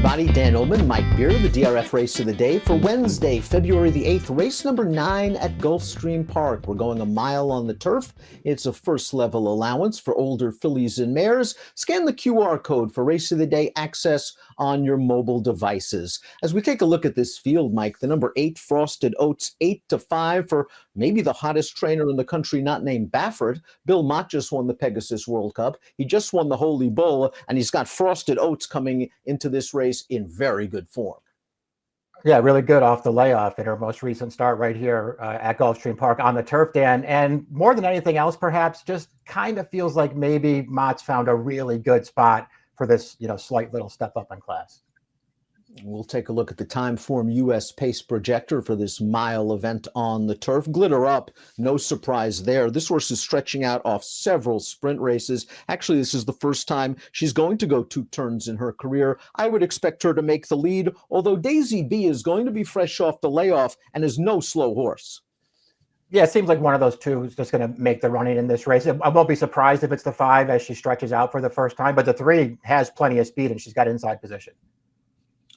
everybody. Dan Illman, Mike Beer, the DRF race of the day for Wednesday, February the 8th, race number 9 at Gulfstream Park. We're going a mile on the turf. It's a first level allowance for older fillies and mares. Scan the QR code for race of the day access on your mobile devices. As we take a look at this field, Mike, the number 8 Frosted Oats, 8-5 for maybe the hottest trainer in the country, not named Baffert. Bill Mott just won the Pegasus World Cup. He just won the Holy Bull, and he's got Frosted Oats coming into this race in very good form. Yeah, really good off the layoff in her most recent start right here at Gulfstream Park on the turf, Dan. And more than anything else, perhaps, just kind of feels like maybe Mott's found a really good spot for this, slight little step up in class. We'll take a look at the Timeform US Pace Projector for this mile event on the turf. Glitter up, no surprise there. This horse is stretching out off several sprint races. Actually, this is the first time she's going to go 2 turns in her career. I would expect her to make the lead, although Daisy B is going to be fresh off the layoff and is no slow horse. Yeah, it seems like one of those two is just going to make the running in this race. I won't be surprised if it's the 5 as she stretches out for the first time, but the 3 has plenty of speed and she's got inside position.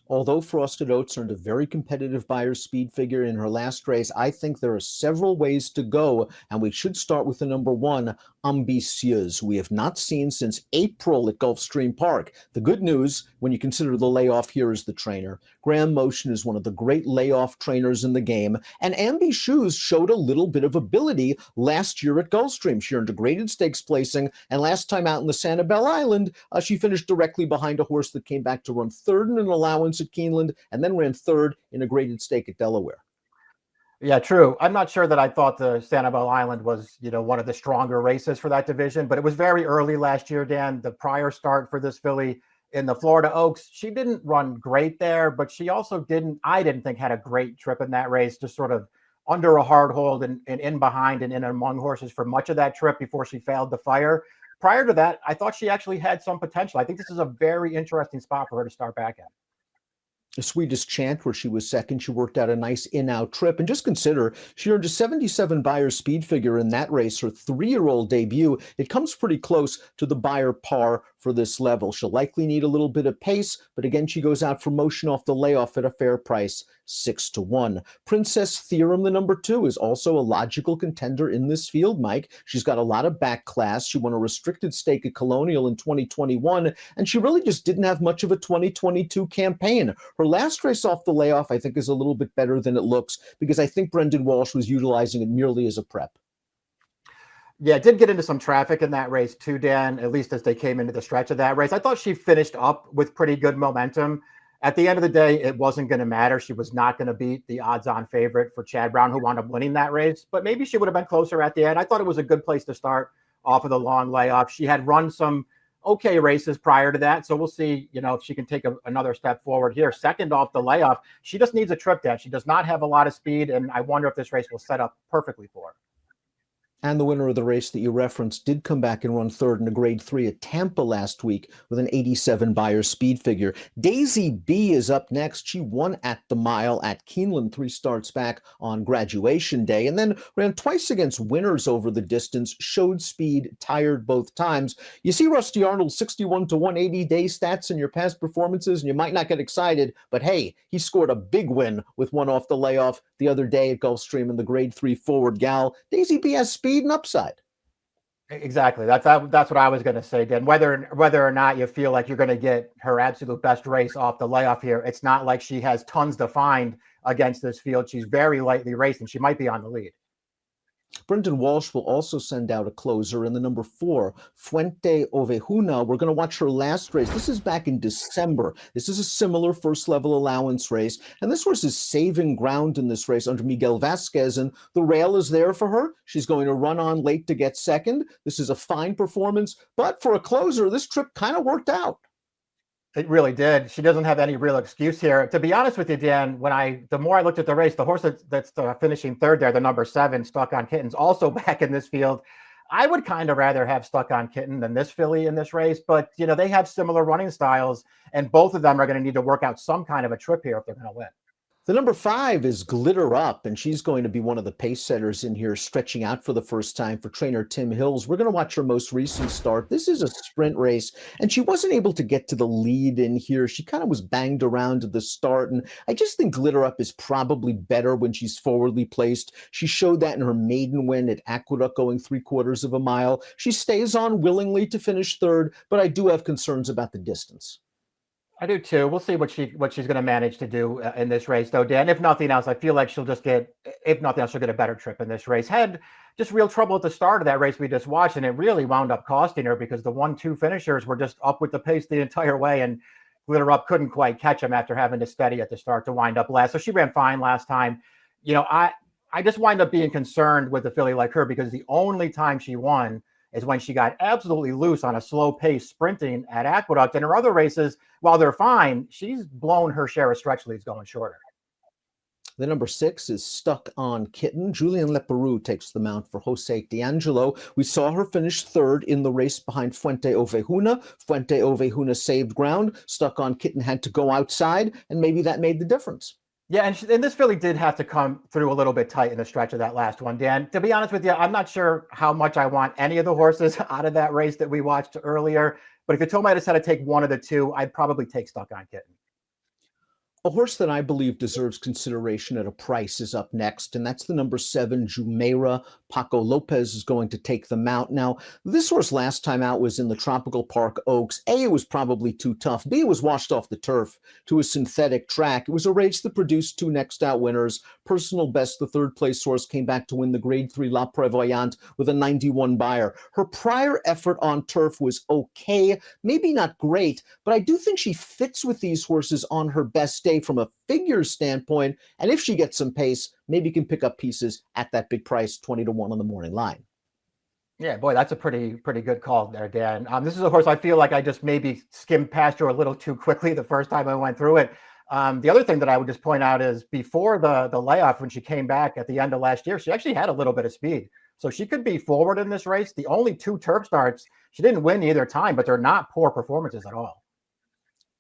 Although Frosted Oats earned a very competitive Buyer's speed figure in her last race, I think there are several ways to go, and we should start with the number 1, Ambitieuse, who we have not seen since April at Gulfstream Park. The good news, when you consider the layoff here, is the trainer. Graham Motion is one of the great layoff trainers in the game, and Ambitieuse showed a little bit of ability last year at Gulfstream. She earned a graded stakes placing, and last time out in the Sanibel Island, she finished directly behind a horse that came back to run 3rd in an allowance at Keeneland, and then ran 3rd in a graded stake at Delaware. Yeah, true. I'm not sure that I thought the Sanibel Island was, one of the stronger races for that division, but it was very early last year, Dan. The prior start for this filly in the Florida Oaks, she didn't run great there, but she also I didn't think had a great trip in that race, just sort of under a hard hold and in behind and in among horses for much of that trip before she failed to fire. Prior to that, I thought she actually had some potential. I think this is a very interesting spot for her to start back at. The Swedish Chant, where she was 2nd, she worked out a nice in-out trip. And just consider, she earned a 77 Beyer speed figure in that race, her 3-year-old debut. It comes pretty close to the Beyer par for this level. She'll likely need a little bit of pace, but again, she goes out for motion off the layoff at a fair price, 6-1. Princess Theorem, the number 2, is also a logical contender in this field, Mike. She's got a lot of back class. She won a restricted stake at Colonial in 2021, and she really just didn't have much of a 2022 campaign. Her last race off the layoff, I think, is a little bit better than it looks, because I think Brendan Walsh was utilizing it merely as a prep. Yeah, did get into some traffic in that race too, Dan, at least as they came into the stretch of that race. I thought she finished up with pretty good momentum. At the end of the day, it wasn't going to matter. She was not going to beat the odds-on favorite for Chad Brown, who wound up winning that race, but maybe she would have been closer at the end. I thought it was a good place to start off of the long layoff. She had run some okay races prior to that, so we'll see, if she can take another step forward here. 2nd off the layoff, she just needs a trip, Dan. She does not have a lot of speed, and I wonder if this race will set up perfectly for her. And the winner of the race that you referenced did come back and run 3rd in a grade 3 at Tampa last week with an 87 Beyer speed figure. Daisy B is up next. She won at the mile at Keeneland 3 starts back on graduation day, and then ran twice against winners over the distance, showed speed, tired both times. You see Rusty Arnold's 61 to 180 day stats in your past performances, and you might not get excited, but hey, he scored a big win with one off the layoff the other day at Gulfstream in the grade 3 forward gal. Daisy B has speed and upside. Exactly. That's what I was going to say, Dan. Whether or not you feel like you're going to get her absolute best race off the layoff here, it's not like she has tons to find against this field. She's very lightly raced, and she might be on the lead. Brendan Walsh will also send out a closer in the number 4, Fuente Ovejuna. We're going to watch her last race. This is back in December. This is a similar first-level allowance race, and this horse is saving ground in this race under Miguel Vasquez, and the rail is there for her. She's going to run on late to get 2nd. This is a fine performance, but for a closer, this trip kind of worked out. It really did. She doesn't have any real excuse here. To be honest with you, Dan, the more I looked at the race, the horse that's finishing 3rd there, the number 7, Stuck on Kitten's also back in this field. I would kind of rather have Stuck on Kitten than this filly in this race, but they have similar running styles, and both of them are going to need to work out some kind of a trip here if they're going to win. The number 5 is Glitter Up, and she's going to be one of the pace setters in here, stretching out for the first time for trainer Tim Hills. We're going to watch her most recent start. This is a sprint race, and she wasn't able to get to the lead in here. She kind of was banged around at the start, and I just think Glitter Up is probably better when she's forwardly placed. She showed that in her maiden win at Aqueduct, going 3/4 of a mile. She stays on willingly to finish third, but I do have concerns about the distance. I do too. We'll see what she's going to manage to do in this race, though, Dan. If nothing else, I feel like she'll just get, if nothing else, she'll get a better trip in this race. Had just real trouble at the start of that race we just watched, and it really wound up costing her because the 1-2 finishers were just up with the pace the entire way, and Glitter Up couldn't quite catch them after having to steady at the start to wind up last. So she ran fine last time. I just wind up being concerned with a filly like her because the only time she won is when she got absolutely loose on a slow pace sprinting at Aqueduct. And her other races, while they're fine, she's blown her share of stretch leads going shorter. The number 6 is Stuck on Kitten. Julian Leperoux takes the mount for Jose D'Angelo. We saw her finish third in the race behind Fuente Ovejuna. Fuente Ovejuna saved ground. Stuck on Kitten had to go outside, and maybe that made the difference. Yeah, and this filly did have to come through a little bit tight in the stretch of that last one, Dan. To be honest with you, I'm not sure how much I want any of the horses out of that race that we watched earlier. But if you told me I just had to take one of the two, I'd probably take Stuck on Kitten. A horse that I believe deserves consideration at a price is up next, and that's the number 7, Jumeirah. Paco Lopez is going to take the mount. Now, this horse last time out was in the Tropical Park Oaks. A, it was probably too tough. B, it was washed off the turf to a synthetic track. It was a race that produced 2 next out winners. Personal best, the third place horse, came back to win the Grade 3 La Prevoyante with a 91 buyer. Her prior effort on turf was okay, maybe not great, but I do think she fits with these horses on her best day from a figures standpoint, and if she gets some pace, maybe can pick up pieces at that big price, 20-1 on the morning line. Yeah, boy, that's a pretty good call there, Dan. This is a horse I feel like I just maybe skimmed past her a little too quickly the first time I went through it. The other thing that I would just point out is before the layoff, when she came back at the end of last year, she actually had a little bit of speed. So she could be forward in this race. The only 2 turf starts, she didn't win either time, but they're not poor performances at all.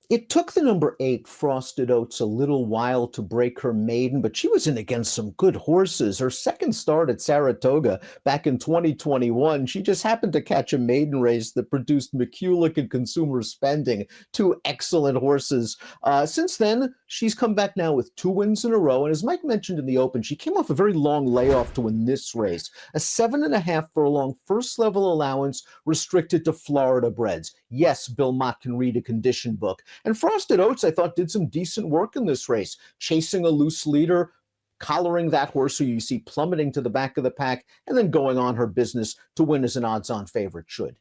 It took the number 8, Frosted Oats, a little while to break her maiden, but she was in against some good horses. Her second start at Saratoga back in 2021, she just happened to catch a maiden race that produced McCulloch and Consumer Spending, 2 excellent horses. Since then, she's come back now with 2 wins in a row, and as Mike mentioned in the open, she came off a very long layoff to win this race. A 7.5 furlong first-level allowance restricted to Florida breds. Yes, Bill Mott can read a condition book. And Frosted Oats, I thought, did some decent work in this race, chasing a loose leader, collaring that horse who you see plummeting to the back of the pack, and then going on her business to win as an odds-on favorite should.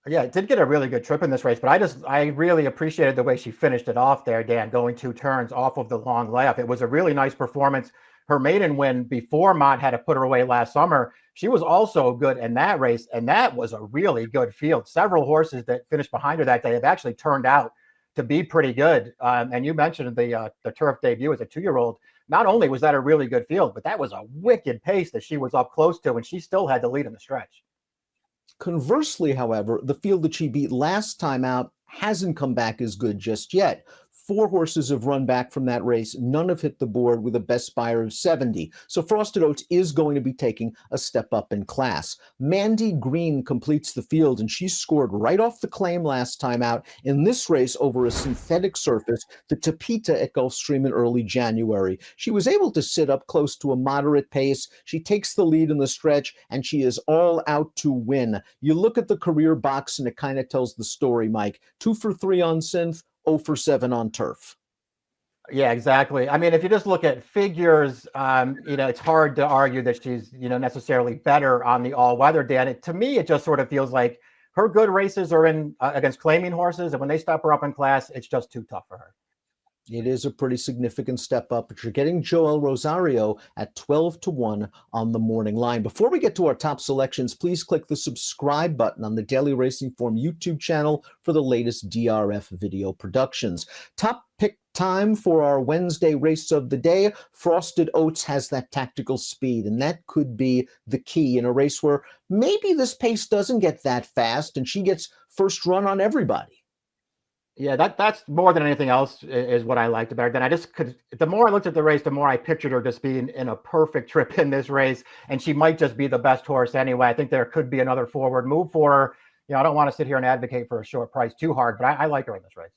Yeah, it did get a really good trip in this race, but I really appreciated the way she finished it off there, Dan, going 2 turns off of the long layoff. It was a really nice performance. Her maiden win before Mott had to put her away last summer, she was also good in that race, and that was a really good field. Several horses that finished behind her that day have actually turned out to be pretty good. And you mentioned the turf debut as a 2-year-old. Not only was that a really good field, but that was a wicked pace that she was up close to, and she still had the lead in the stretch. Conversely, however, the field that she beat last time out hasn't come back as good just yet. 4 horses have run back from that race. None have hit the board with a best buyer of 70. So Frosted Oats is going to be taking a step up in class. Mandy Green completes the field, and she scored right off the claim last time out in this race over a synthetic surface, the Tapita at Gulfstream in early January. She was able to sit up close to a moderate pace. She takes the lead in the stretch, and she is all out to win. You look at the career box, and it kind of tells the story, Mike. 2 for 3 on synth, 0 for 7 on turf. Yeah, exactly. I mean, if you just look at figures, it's hard to argue that she's, necessarily better on the all-weather, Dan. To me, it just sort of feels like her good races are in against claiming horses, and when they step her up in class, it's just too tough for her. It is a pretty significant step up, but you're getting Joel Rosario at 12-1 on the morning line. Before we get to our top selections, please click the subscribe button on the Daily Racing Form YouTube channel for the latest DRF video productions. Top pick time for our Wednesday race of the day. Frosted Oats has that tactical speed, and that could be the key in a race where maybe this pace doesn't get that fast and she gets first run on everybody. Yeah, that's more than anything else is what I liked about her. Then I just could, the more I looked at the race, the more I pictured her just being in a perfect trip in this race, and she might just be the best horse anyway. I think there could be another forward move for her. I don't want to sit here and advocate for a short price too hard, but I like her in this race.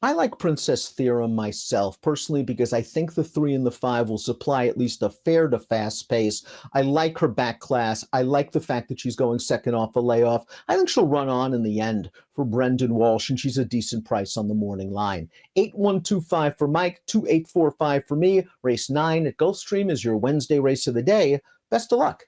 I like Princess Theorem myself, personally, because I think the 3 and the 5 will supply at least a fair to fast pace. I like her back class. I like the fact that she's going second off a layoff. I think she'll run on in the end for Brendan Walsh, and she's a decent price on the morning line. 8125 for Mike, 2845 for me. Race 9 at Gulfstream is your Wednesday race of the day. Best of luck.